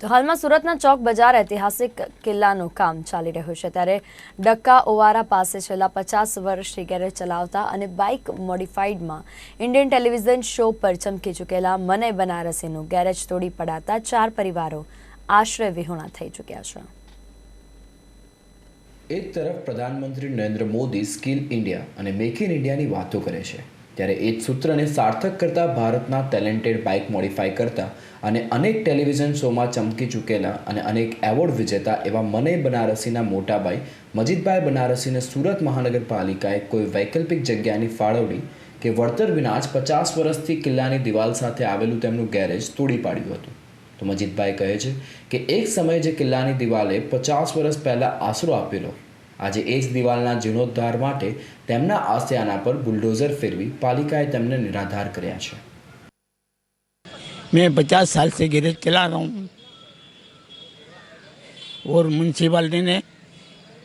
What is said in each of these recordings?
તો હાલમાં સુરતના ચોક બજાર ઐતિહાસિક કિલ્લાનું કામ ચાલી રહ્યું છે ત્યારે ડક્કા ઓવારા પાસે છેલ્લા 50 વર્ષથી ગેરેજ ચલાવતા અને બાઇક મોડિફાઇડમાં ઇન્ડિયન ટેલિવિઝન શો પર ચમકી ચૂકેલા મને બનારસીનું ગેરેજ તોડી પડાતા 4 પરિવારો આશ્રય વિહોણા થઈ ચૂક્યા છે। એક તરફ પ્રધાનમંત્રી નરેન્દ્ર મોદી સ્કિલ ઇન્ડિયા અને મેક ઇન ઇન્ડિયાની વાતો કરે છે, ત્યારે એ જ સૂત્રને સાર્થક કરતા ભારતના ટેલેન્ટેડ બાઇક મોડિફાઈ કરતા અને અનેક ટેલિવિઝન શોમાં ચમકી ચૂકેલા અને અનેક એવોર્ડ વિજેતા એવા મને બનારસીના મોટાભાઈ મજીદભાઈ બનારસીને સુરત મહાનગરપાલિકાએ કોઈ વૈકલ્પિક જગ્યાની ફાળવણી કે વળતર વિના જ 50 વર્ષથી કિલ્લાની દિવાલ સાથે આવેલું તેમનું ગેરેજ તોડી પાડ્યું હતું। તો મજીદભાઈ કહે છે કે એક સમયે જે કિલ્લાની દિવાલે 50 વર્ષ પહેલાં આશરો આપેલો, આજે એ જ દિવાલના જીર્ણોદ્ધાર માટે તેમના આસ્તિયાના पर बुलडोजर फेरवी पालिकाए तेमने निराधार कर्या छे। मैं 50 साल से गैरेज चला रहा हूँ और म्यूनसिपालिटी ने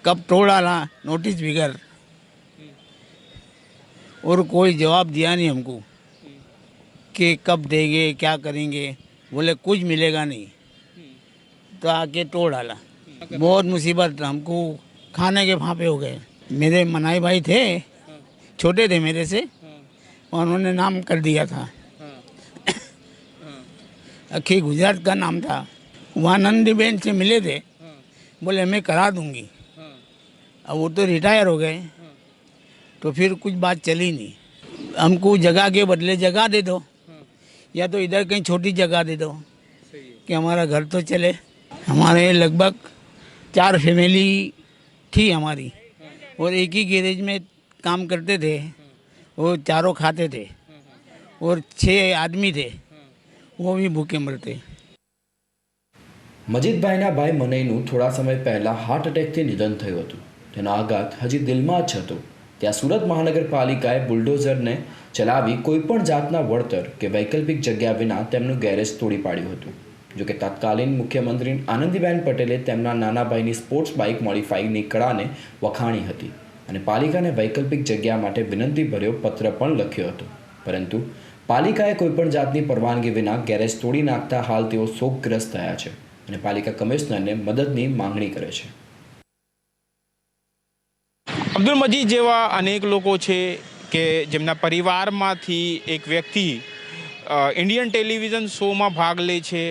कब तोड़ा ला नोटिस बिगर और कोई जवाब दिया नहीं हमको कि कब देंगे क्या करेंगे, बोले कुछ मिलेगा नहीं, तो आके तोड़ डाला। बहुत मुसीबत, हमको खाने के फांपे हो गए। मेरे मनाई भाई थे, छोटे थे मेरे से, उन्होंने नाम कर दिया था, अखी गुजरात का नाम था। वहाँ नंदी बेन से मिले थे, बोले मैं करा दूंगी। अब वो तो रिटायर हो गए, तो फिर कुछ बात चली नहीं। हमको जगह के बदले जगह दे दो, या तो इधर कहीं छोटी जगह दे दो कि हमारा घर तो चले। हमारे लगभग 4 फैमिली थी हमारी, और एक ही गैरेज में काम करते थे। वो चारों खाते थे और 6 आदमी थे, वो भी भूखे मरते। મજીદભાઈના ભાઈ મનઈનું થોડા સમય પહેલાં હાર્ટ એટેકથી નિધન થયું હતું। તેનો આઘાત હજી દિલમાં જ હતો। ત્યાં સુરત મહાનગરપાલિકાએ બુલડોઝરને ચલાવી કોઈપણ જાતના વળતર કે વૈકલ્પિક જગ્યા વિના તેમનું ગેરેજ તોડી પાડ્યું હતું। જોકે તત્કાલીન મુખ્યમંત્રી આનંદીબેન પટેલે તેમના નાના ભાઈની સ્પોર્ટ્સ બાઇક મોડિફાઈની કળાને વખાણી હતી અને પાલિકાને વૈકલ્પિક જગ્યા માટે વિનંતીભર્યો પત્ર પણ લખ્યો હતો, પરંતુ પાલિકાએ કોઈપણ જાતની પરવાનગી વિના ગેરેજ તોડી નાખતા હાલ તેઓ શોકગ્રસ્ત થયા છે અને પાલિકા કમિશનરને મદદની માંગણી કરે છે। અબ્દુલ મજીદ જેવા અનેક લોકો છે કે જેમના પરિવારમાંથી એક વ્યક્તિ ઇન્ડિયન ટેલિવિઝન શોમાં ભાગ લે છે।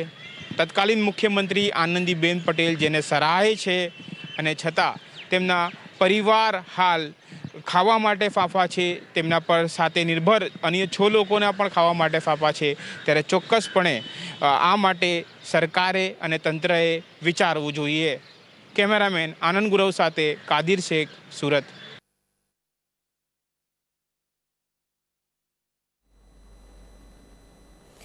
તત્કાલીન મુખ્યમંત્રી આનંદીબેન પટેલ જેને સરાહે છે, અને છતાં તેમના પરિવાર હાલ ખાવા માટે ફાફા છે, તેમના પર સાથે નિર્ભર અન્ય 6 લોકોના પણ ખાવા માટે ફાફા છે। ત્યારે ચોક્કસપણે આ માટે સરકારે અને તંત્રએ વિચારવું જોઈએ। કેમેરામેન આનંદ ગુરવ સાથે કાદિર શેખ, સુરત।